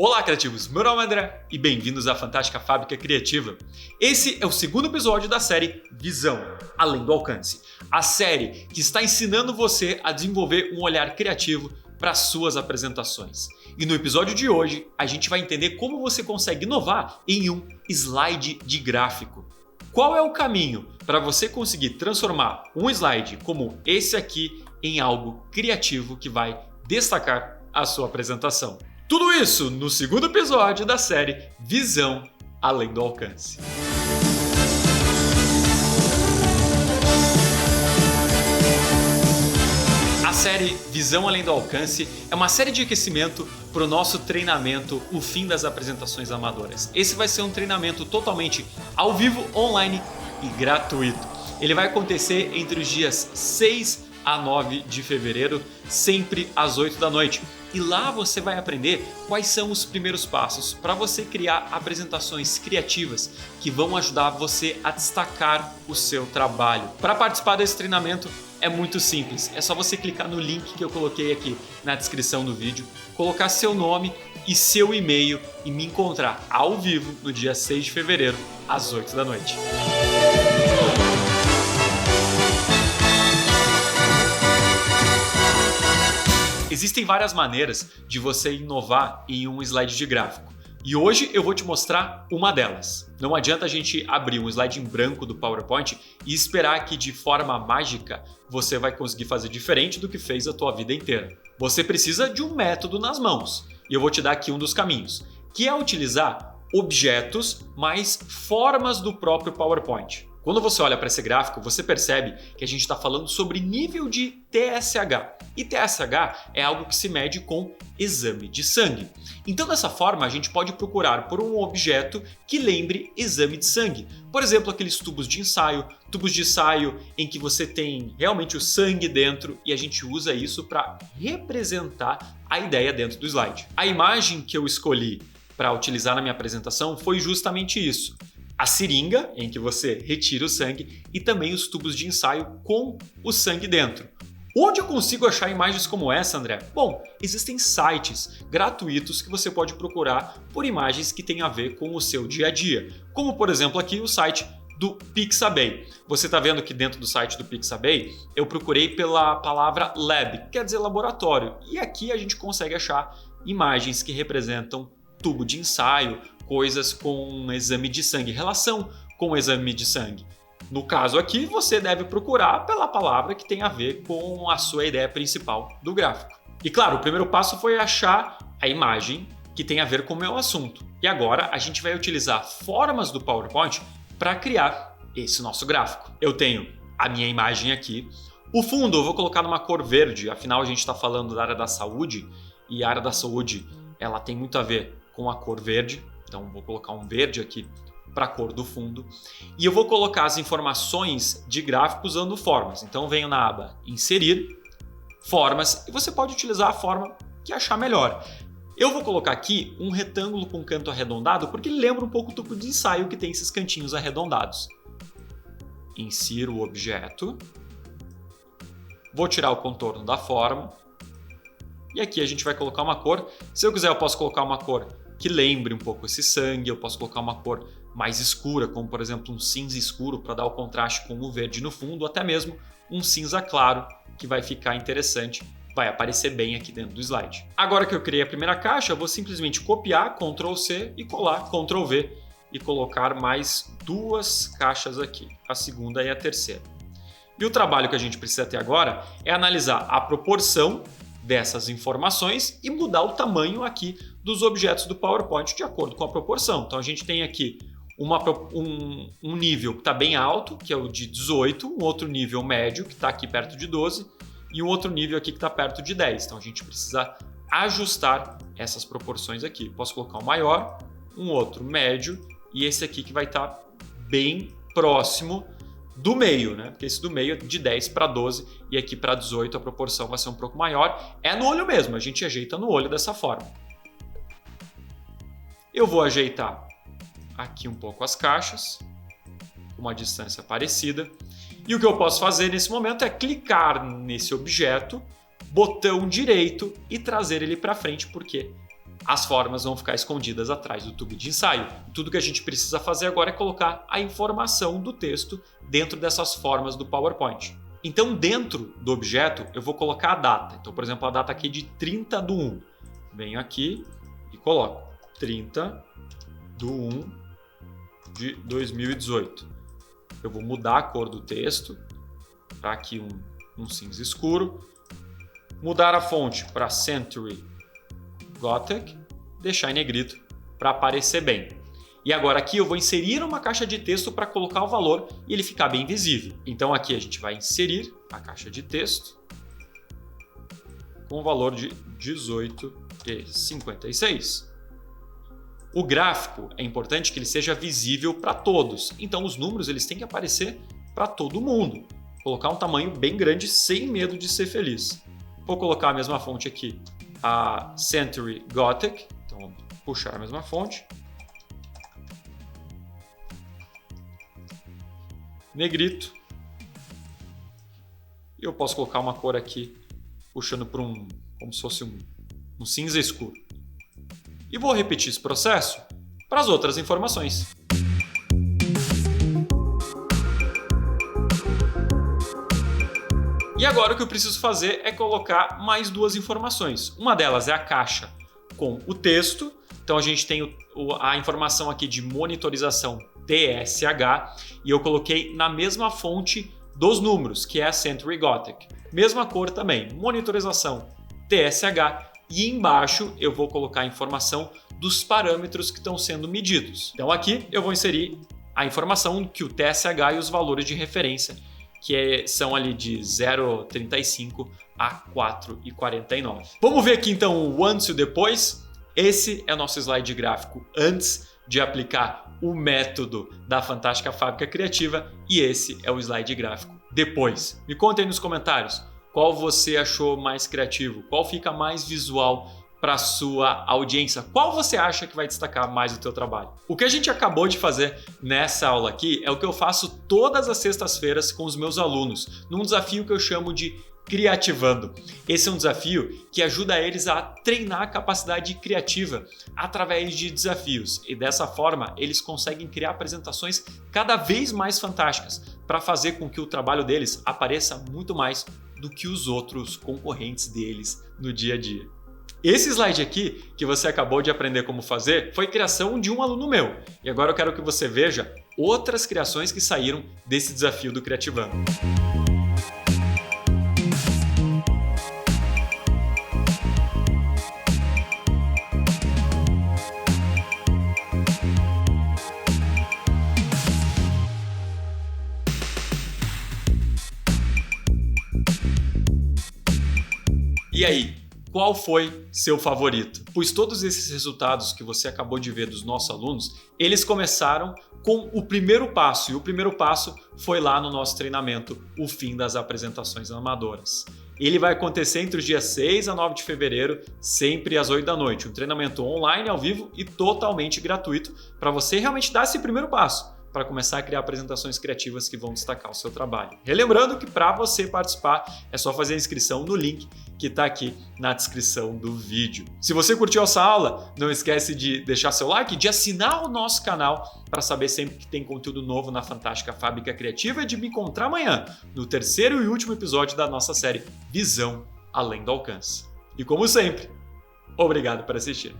Olá, criativos! Meu nome é André e bem-vindos à Fantástica Fábrica Criativa. Esse é o segundo episódio da série Visão, Além do Alcance. A série que está ensinando você a desenvolver um olhar criativo para suas apresentações. E no episódio de hoje, a gente vai entender como você consegue inovar em um slide de gráfico. Qual é o caminho para você conseguir transformar um slide como esse aqui em algo criativo que vai destacar a sua apresentação? Tudo isso no segundo episódio da série Visão Além do Alcance. A série Visão Além do Alcance é uma série de aquecimento para o nosso treinamento O Fim das Apresentações Amadoras. Esse vai ser um treinamento totalmente ao vivo, online e gratuito. Ele vai acontecer entre os dias 6 a 9 de fevereiro, sempre às 8 da noite. E lá você vai aprender quais são os primeiros passos para você criar apresentações criativas que vão ajudar você a destacar o seu trabalho. Para participar desse treinamento é muito simples, é só você clicar no link que eu coloquei aqui na descrição do vídeo, colocar seu nome e seu e-mail e me encontrar ao vivo no dia 6 de fevereiro, às 8 da noite. Existem várias maneiras de você inovar em um slide de gráfico. E hoje eu vou te mostrar uma delas. Não adianta a gente abrir um slide em branco do PowerPoint e esperar que de forma mágica você vai conseguir fazer diferente do que fez a tua vida inteira. Você precisa de um método nas mãos. E eu vou te dar aqui um dos caminhos, que é utilizar objetos mais formas do próprio PowerPoint. Quando você olha para esse gráfico, você percebe que a gente está falando sobre nível de TSH. E TSH é algo que se mede com exame de sangue. Então, dessa forma, a gente pode procurar por um objeto que lembre exame de sangue. Por exemplo, aqueles tubos de ensaio em que você tem realmente o sangue dentro e a gente usa isso para representar a ideia dentro do slide. A imagem que eu escolhi para utilizar na minha apresentação foi justamente isso. A seringa, em que você retira o sangue, e também os tubos de ensaio com o sangue dentro. Onde eu consigo achar imagens como essa, André? Bom, existem sites gratuitos que você pode procurar por imagens que têm a ver com o seu dia a dia. Como, por exemplo, aqui o site do Pixabay. Você está vendo que dentro do site do Pixabay eu procurei pela palavra lab, que quer dizer laboratório. E aqui a gente consegue achar imagens que representam tubo de ensaio, coisas com exame de sangue, relação com o exame de sangue. No caso aqui, você deve procurar pela palavra que tem a ver com a sua ideia principal do gráfico. E claro, o primeiro passo foi achar a imagem que tem a ver com o meu assunto. E agora a gente vai utilizar formas do PowerPoint para criar esse nosso gráfico. Eu tenho a minha imagem aqui. O fundo eu vou colocar numa cor verde, afinal a gente está falando da área da saúde e a área da saúde ela tem muito a ver com a cor verde. Então vou colocar um verde aqui para a cor do fundo. E eu vou colocar as informações de gráfico usando formas. Então venho na aba Inserir, Formas, e você pode utilizar a forma que achar melhor. Eu vou colocar aqui um retângulo com canto arredondado, porque ele lembra um pouco o tubo de ensaio que tem esses cantinhos arredondados. Insiro o objeto. Vou tirar o contorno da forma. E aqui a gente vai colocar uma cor. Se eu quiser, eu posso colocar uma cor que lembre um pouco esse sangue, eu posso colocar uma cor mais escura, como por exemplo um cinza escuro para dar o contraste com o verde no fundo, ou até mesmo um cinza claro que vai ficar interessante, vai aparecer bem aqui dentro do slide. Agora que eu criei a primeira caixa, eu vou simplesmente copiar, Ctrl C e colar, Ctrl V e colocar mais duas caixas aqui, a segunda e a terceira. E o trabalho que a gente precisa ter agora é analisar a proporção dessas informações e mudar o tamanho aqui dos objetos do PowerPoint de acordo com a proporção. Então a gente tem aqui um nível que está bem alto, que é o de 18, um outro nível médio que está aqui perto de 12 e um outro nível aqui que está perto de 10. Então a gente precisa ajustar essas proporções aqui. Posso colocar um maior, um outro médio e esse aqui que vai estar bem próximo do meio, né? Porque esse do meio é de 10 para 12 e aqui para 18 a proporção vai ser um pouco maior. É no olho mesmo, a gente ajeita no olho dessa forma. Eu vou ajeitar aqui um pouco as caixas, com uma distância parecida. E o que eu posso fazer nesse momento é clicar nesse objeto, botão direito e trazer ele para frente, porque as formas vão ficar escondidas atrás do tubo de ensaio. Tudo que a gente precisa fazer agora é colocar a informação do texto dentro dessas formas do PowerPoint. Então, dentro do objeto, eu vou colocar a data. Então, por exemplo, a data aqui é de 30/1. Venho aqui e coloco 30/1 de 2018. Eu vou mudar a cor do texto para aqui um cinza escuro. Mudar a fonte para Century Gothic, deixar em negrito para aparecer bem. E agora aqui eu vou inserir uma caixa de texto para colocar o valor e ele ficar bem visível. Então aqui a gente vai inserir a caixa de texto com o valor de 18,56. O gráfico é importante que ele seja visível para todos. Então os números eles têm que aparecer para todo mundo. Colocar um tamanho bem grande sem medo de ser feliz. Vou colocar a mesma fonte aqui, a Century Gothic. Então vamos puxar a mesma fonte. Negrito. E eu posso colocar uma cor aqui, puxando para como se fosse um cinza escuro. E vou repetir esse processo para as outras informações. E agora o que eu preciso fazer é colocar mais duas informações. Uma delas é a caixa com o texto. Então a gente tem a informação aqui de monitorização TSH e eu coloquei na mesma fonte dos números, que é a Century Gothic. Mesma cor também, monitorização TSH, e embaixo eu vou colocar a informação dos parâmetros que estão sendo medidos. Então aqui eu vou inserir a informação que o TSH e os valores de referência, que são ali de 0,35 a 4,49. Vamos ver aqui então o antes e o depois. Esse é o nosso slide gráfico antes de aplicar o método da Fantástica Fábrica Criativa e esse é o slide gráfico depois. Me conta aí nos comentários qual você achou mais criativo, qual fica mais visual para a sua audiência, qual você acha que vai destacar mais o teu trabalho. O que a gente acabou de fazer nessa aula aqui é o que eu faço todas as sextas-feiras com os meus alunos, num desafio que eu chamo de Criativando. Esse é um desafio que ajuda eles a treinar a capacidade criativa através de desafios e dessa forma eles conseguem criar apresentações cada vez mais fantásticas para fazer com que o trabalho deles apareça muito mais do que os outros concorrentes deles no dia a dia. Esse slide aqui, que você acabou de aprender como fazer, foi criação de um aluno meu. E agora eu quero que você veja outras criações que saíram desse desafio do Criativando. E aí, qual foi seu favorito? Pois todos esses resultados que você acabou de ver dos nossos alunos, eles começaram com o primeiro passo, e o primeiro passo foi lá no nosso treinamento, o fim das apresentações amadoras. Ele vai acontecer entre os dias 6 a 9 de fevereiro, sempre às 8 da noite. Um treinamento online, ao vivo e totalmente gratuito para você realmente dar esse primeiro passo para começar a criar apresentações criativas que vão destacar o seu trabalho. Relembrando que para você participar é só fazer a inscrição no link que está aqui na descrição do vídeo. Se você curtiu essa aula, não esquece de deixar seu like, de assinar o nosso canal para saber sempre que tem conteúdo novo na Fantástica Fábrica Criativa e de me encontrar amanhã no terceiro e último episódio da nossa série Visão Além do Alcance. E como sempre, obrigado por assistir.